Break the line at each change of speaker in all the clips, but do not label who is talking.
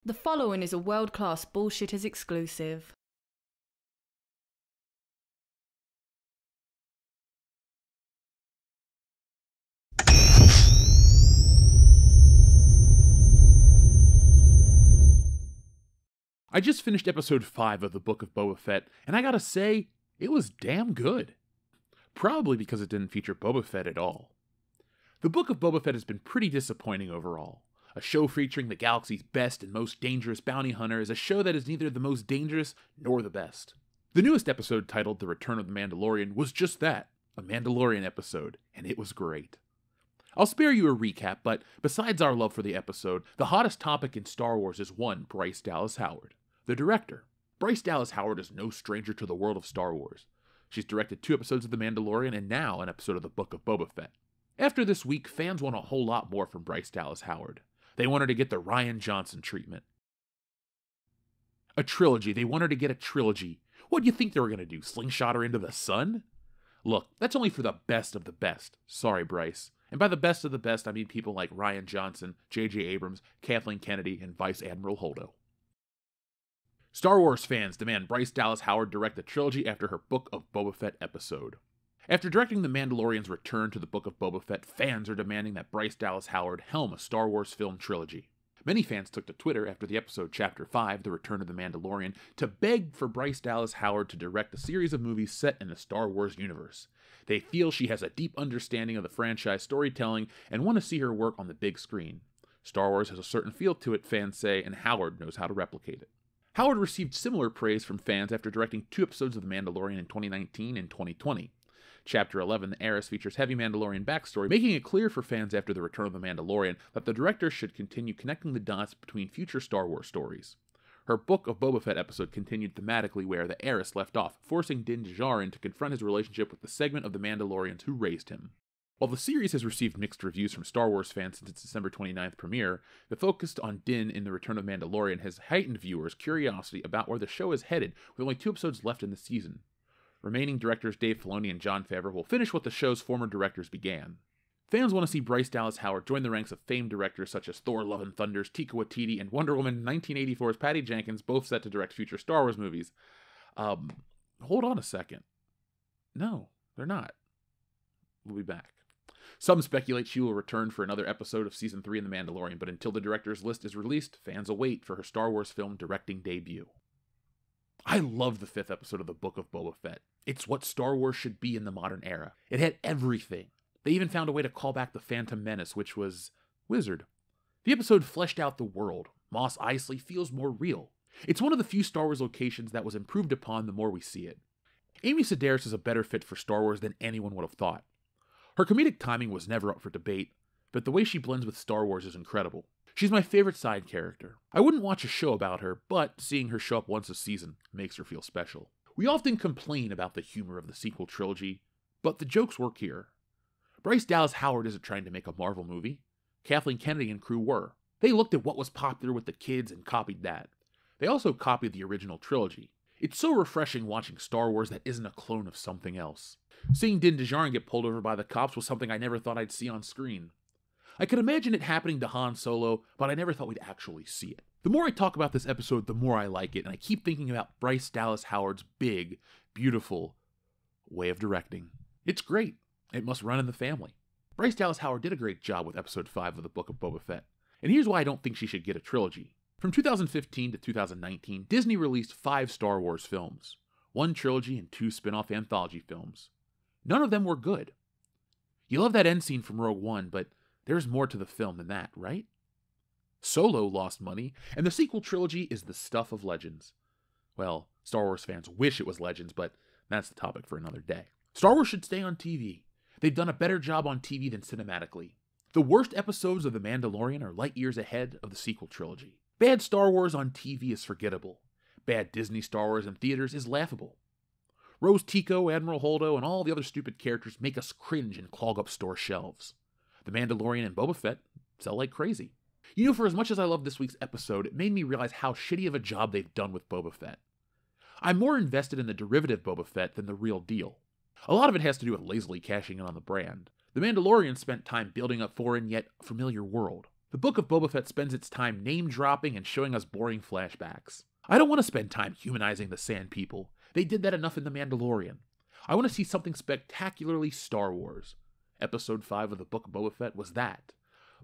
The following is a world-class Bullshitters exclusive.
I just finished episode 5 of the Book of Boba Fett, and I gotta say, it was damn good. Probably because it didn't feature Boba Fett at all. The Book of Boba Fett has been pretty disappointing overall. A show featuring the galaxy's best and most dangerous bounty hunter is a show that is neither the most dangerous nor the best. The newest episode, titled The Return of the Mandalorian, was just that, a Mandalorian episode, and it was great. I'll spare you a recap, but besides our love for the episode, the hottest topic in Star Wars is one Bryce Dallas Howard, the director. Bryce Dallas Howard is no stranger to the world of Star Wars. She's directed 2 episodes of The Mandalorian and now an episode of the Book of Boba Fett. After this week, fans want a whole lot more from Bryce Dallas Howard. They want her to get the Rian Johnson treatment. A trilogy. They want her to get a trilogy. What do you think they were going to do, slingshot her into the sun? Look, that's only for the best of the best. Sorry, Bryce. And by the best of the best, I mean people like Rian Johnson, J.J. Abrams, Kathleen Kennedy, and Vice Admiral Holdo. Star Wars fans demand Bryce Dallas Howard direct a trilogy after her Book of Boba Fett episode. After directing The Mandalorian's return to the Book of Boba Fett, fans are demanding that Bryce Dallas Howard helm a Star Wars film trilogy. Many fans took to Twitter after the episode Chapter 5, The Return of the Mandalorian, to beg for Bryce Dallas Howard to direct a series of movies set in the Star Wars universe. They feel she has a deep understanding of the franchise storytelling and want to see her work on the big screen. Star Wars has a certain feel to it, fans say, and Howard knows how to replicate it. Howard received similar praise from fans after directing 2 episodes of The Mandalorian in 2019 and 2020. Chapter 11, The Heiress, features heavy Mandalorian backstory, making it clear for fans after The Return of the Mandalorian that the director should continue connecting the dots between future Star Wars stories. Her Book of Boba Fett episode continued thematically where the Heiress left off, forcing Din Djarin to confront his relationship with the segment of the Mandalorians who raised him. While the series has received mixed reviews from Star Wars fans since its December 29th premiere, the focus on Din in The Return of the Mandalorian has heightened viewers' curiosity about where the show is headed, with only 2 episodes left in the season. Remaining directors Dave Filoni and Jon Favreau will finish what the show's former directors began. Fans want to see Bryce Dallas Howard join the ranks of famed directors such as Thor: Love and Thunder's Taika Waititi and Wonder Woman 1984's Patty Jenkins, both set to direct future Star Wars movies. Hold on a second. No, they're not. We'll be back. Some speculate she will return for another episode of Season 3 in The Mandalorian, but until the director's list is released, fans await for her Star Wars film directing debut. I love the 5th episode of the Book of Boba Fett. It's what Star Wars should be in the modern era. It had everything. They even found a way to call back the Phantom Menace, which was Wizard. The episode fleshed out the world. Mos Eisley feels more real. It's one of the few Star Wars locations that was improved upon the more we see it. Amy Sedaris is a better fit for Star Wars than anyone would have thought. Her comedic timing was never up for debate, but the way she blends with Star Wars is incredible. She's my favorite side character. I wouldn't watch a show about her, but seeing her show up once a season makes her feel special. We often complain about the humor of the sequel trilogy, but the jokes work here. Bryce Dallas Howard isn't trying to make a Marvel movie. Kathleen Kennedy and crew were. They looked at what was popular with the kids and copied that. They also copied the original trilogy. It's so refreshing watching Star Wars that isn't a clone of something else. Seeing Din Djarin get pulled over by the cops was something I never thought I'd see on screen. I could imagine it happening to Han Solo, but I never thought we'd actually see it. The more I talk about this episode, the more I like it, and I keep thinking about Bryce Dallas Howard's big, beautiful way of directing. It's great. It must run in the family. Bryce Dallas Howard did a great job with episode 5 of the Book of Boba Fett. And here's why I don't think she should get a trilogy. From 2015 to 2019, Disney released 5 Star Wars films, 1 trilogy and 2 spin-off anthology films. None of them were good. You love that end scene from Rogue One, but there's more to the film than that, right? Solo lost money, and the sequel trilogy is the stuff of legends. Well, Star Wars fans wish it was legends, but that's the topic for another day. Star Wars should stay on TV. They've done a better job on TV than cinematically. The worst episodes of The Mandalorian are light years ahead of the sequel trilogy. Bad Star Wars on TV is forgettable. Bad Disney Star Wars in theaters is laughable. Rose Tico, Admiral Holdo, and all the other stupid characters make us cringe and clog up store shelves. The Mandalorian and Boba Fett sell like crazy. You know, for as much as I love this week's episode, it made me realize how shitty of a job they've done with Boba Fett. I'm more invested in the derivative Boba Fett than the real deal. A lot of it has to do with lazily cashing in on the brand. The Mandalorian spent time building a foreign yet familiar world. The Book of Boba Fett spends its time name-dropping and showing us boring flashbacks. I don't want to spend time humanizing the Sand People. They did that enough in The Mandalorian. I want to see something spectacularly Star Wars. Episode 5 of the Book of Boba Fett was that.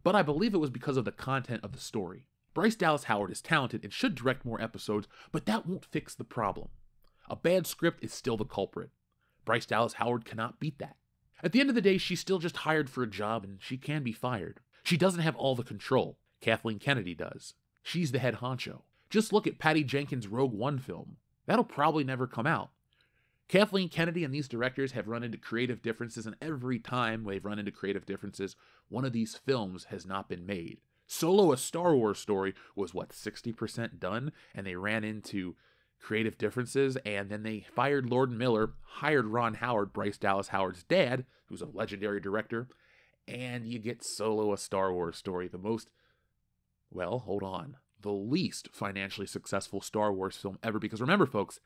But I believe it was because of the content of the story. Bryce Dallas Howard is talented and should direct more episodes, but that won't fix the problem. A bad script is still the culprit. Bryce Dallas Howard cannot beat that. At the end of the day, she's still just hired for a job and she can be fired. She doesn't have all the control. Kathleen Kennedy does. She's the head honcho. Just look at Patty Jenkins' Rogue One film. That'll probably never come out. Kathleen Kennedy and these directors have run into creative differences, and every time they've run into creative differences, one of these films has not been made. Solo, a Star Wars story, was 60% done, and they ran into creative differences, and then they fired Lord and Miller, hired Ron Howard, Bryce Dallas Howard's dad, who's a legendary director, and you get Solo, a Star Wars story, the least financially successful Star Wars film ever, because remember folks,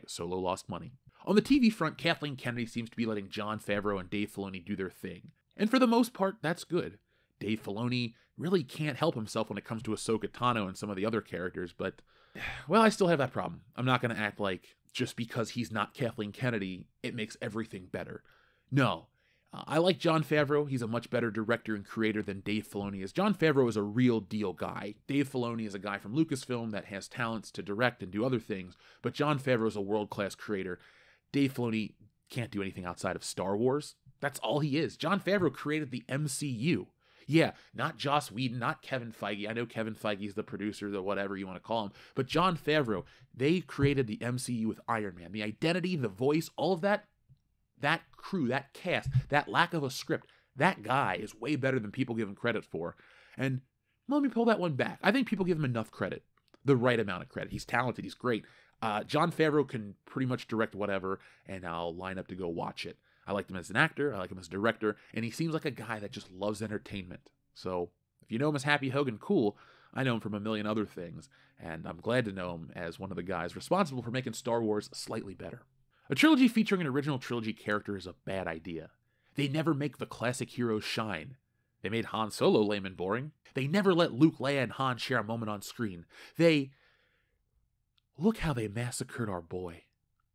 #Solo lost money. On the TV front, Kathleen Kennedy seems to be letting Jon Favreau and Dave Filoni do their thing. And for the most part, that's good. Dave Filoni really can't help himself when it comes to Ahsoka Tano and some of the other characters, but, well, I still have that problem. I'm not going to act like just because he's not Kathleen Kennedy, it makes everything better. No. I like Jon Favreau. He's a much better director and creator than Dave Filoni is. Jon Favreau is a real deal guy. Dave Filoni is a guy from Lucasfilm that has talents to direct and do other things, but Jon Favreau is a world-class creator. Dave Filoni can't do anything outside of Star Wars. That's all he is. Jon Favreau created the MCU. Yeah, not Joss Whedon, not Kevin Feige. I know Kevin Feige's the producer, the whatever you want to call him, but Jon Favreau, they created the MCU with Iron Man. The identity, the voice, all of that crew, that cast, that lack of a script, that guy is way better than people give him credit for. And let me pull that one back. I think people give him enough credit, the right amount of credit. He's talented, he's great. Jon Favreau can pretty much direct whatever, and I'll line up to go watch it. I like him as an actor, I like him as a director, and he seems like a guy that just loves entertainment. So, if you know him as Happy Hogan, cool. I know him from a million other things, and I'm glad to know him as one of the guys responsible for making Star Wars slightly better. A trilogy featuring an original trilogy character is a bad idea. They never make the classic heroes shine. They made Han Solo lame and boring. They never let Luke, Leia, and Han share a moment on screen. Look how they massacred our boy.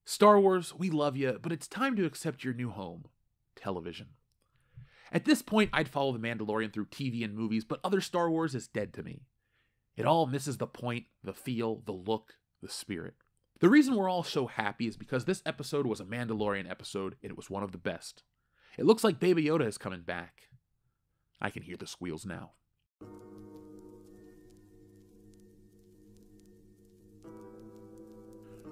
Star Wars, we love you, but it's time to accept your new home. Television. At this point, I'd follow The Mandalorian through TV and movies, but other Star Wars is dead to me. It all misses the point, the feel, the look, the spirit. The reason we're all so happy is because this episode was a Mandalorian episode, and it was one of the best. It looks like Baby Yoda is coming back. I can hear the squeals now.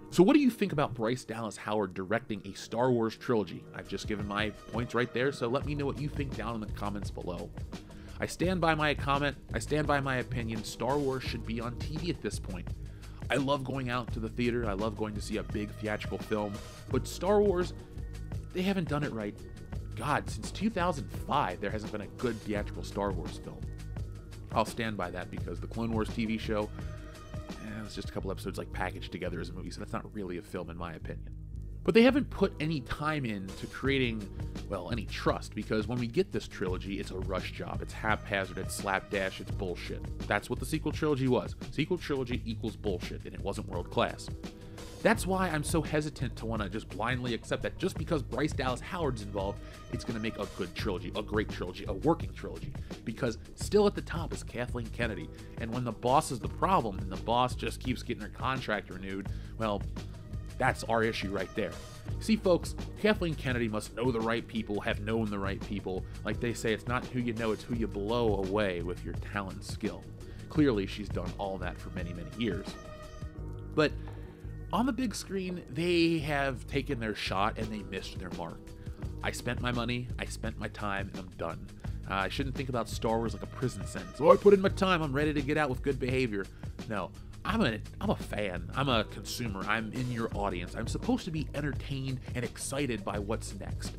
So what do you think about Bryce Dallas Howard directing a Star Wars trilogy? I've just given my points right there, so let me know what you think down in the comments below. I stand by my comment, I stand by my opinion. Star Wars should be on TV at this point. I love going out to the theater, I love going to see a big theatrical film, but Star Wars, they haven't done it right. God, since 2005, there hasn't been a good theatrical Star Wars film. I'll stand by that because the Clone Wars TV show, it's just a couple episodes like packaged together as a movie, so that's not really a film in my opinion. But they haven't put any time into creating, well, any trust, because when we get this trilogy, it's a rush job. It's haphazard, it's slapdash, it's bullshit. That's what the sequel trilogy was. Sequel trilogy equals bullshit, and it wasn't world class. That's why I'm so hesitant to want to just blindly accept that just because Bryce Dallas Howard's involved, it's going to make a good trilogy, a great trilogy, a working trilogy. Because still at the top is Kathleen Kennedy, and when the boss is the problem, and the boss just keeps getting her contract renewed, well, that's our issue right there. See, folks, Kathleen Kennedy must know the right people, have known the right people. Like they say, it's not who you know, it's who you blow away with your talent and skill. Clearly, she's done all that for many, many years. But on the big screen, they have taken their shot and they missed their mark. I spent my money, I spent my time, and I'm done. I shouldn't think about Star Wars like a prison sentence. Oh, I put in my time, I'm ready to get out with good behavior. No. I'm a fan. I'm a consumer. I'm in your audience. I'm supposed to be entertained and excited by what's next.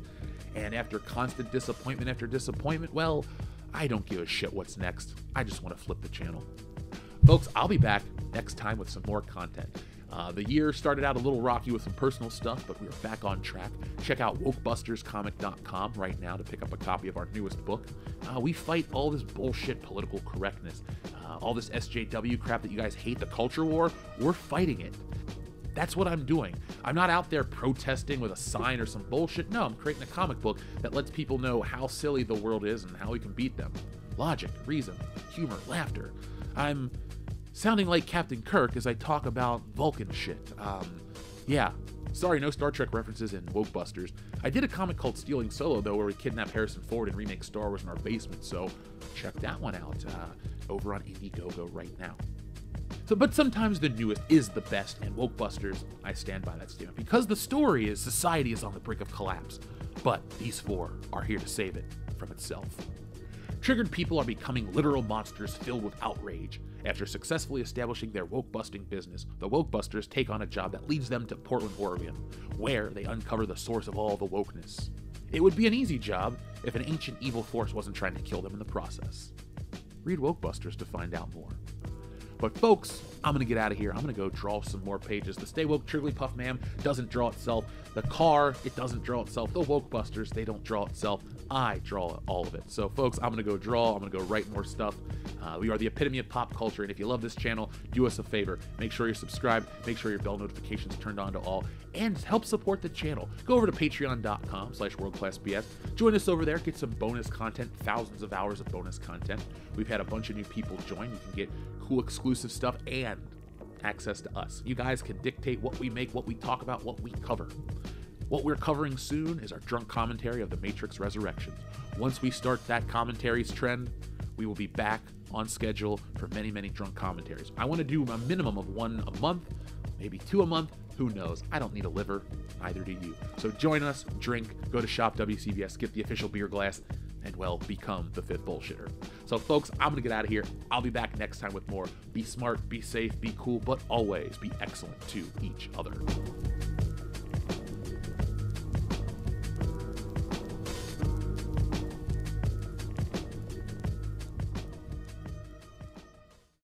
And after constant disappointment after disappointment, well, I don't give a shit what's next. I just want to flip the channel. Folks, I'll be back next time with some more content. The year started out a little rocky with some personal stuff, but we are back on track. Check out wokebusterscomic.com right now to pick up a copy of our newest book. We fight all this bullshit political correctness, all this SJW crap that you guys hate, the culture war. We're fighting it. That's what I'm doing. I'm not out there protesting with a sign or some bullshit. No, I'm creating a comic book that lets people know how silly the world is and how we can beat them. Logic, reason, humor, laughter. I'm sounding like Captain Kirk as I talk about Vulcan shit. Yeah. Sorry, no Star Trek references in Wokebusters. I did a comic called Stealing Solo, though, where we kidnap Harrison Ford and remake Star Wars in our basement, so check that one out over on Indiegogo right now. But sometimes the newest is the best, and Wokebusters, I stand by that statement, because the story is society is on the brink of collapse, but these four are here to save it from itself. Triggered people are becoming literal monsters filled with outrage. After successfully establishing their woke-busting business, the Wokebusters take on a job that leads them to Portland, Oregon, where they uncover the source of all the wokeness. It would be an easy job if an ancient evil force wasn't trying to kill them in the process. Read Wokebusters to find out more. But folks, I'm going to get out of here. I'm going to go draw some more pages. The Stay Woke Trigglypuff Man doesn't draw itself. The car, it doesn't draw itself. The Wokebusters, they don't draw itself. I draw all of it. So folks, I'm going to go draw. I'm going to go write more stuff. We are the epitome of pop culture. And if you love this channel, do us a favor. Make sure you're subscribed. Make sure your bell notifications turned on to all. And help support the channel. Go over to patreon.com/worldclassbs. Join us over there. Get some bonus content. Thousands of hours of bonus content. We've had a bunch of new people join. You can get cool exclusive stuff and access to us. You guys can dictate what we make, what we talk about, what we cover. What we're covering soon is our drunk commentary of The Matrix Resurrections. Once we start that commentaries trend, we will be back on schedule for many, many drunk commentaries. I want to do a minimum of one a month, maybe two a month. Who knows? I don't need a liver, neither do you. So join us, drink, go to Shop WCBS, get the official beer glass, and, well, become the fifth bullshitter. So, folks, I'm going to get out of here. I'll be back next time with more. Be smart, be safe, be cool, but always be excellent to each other.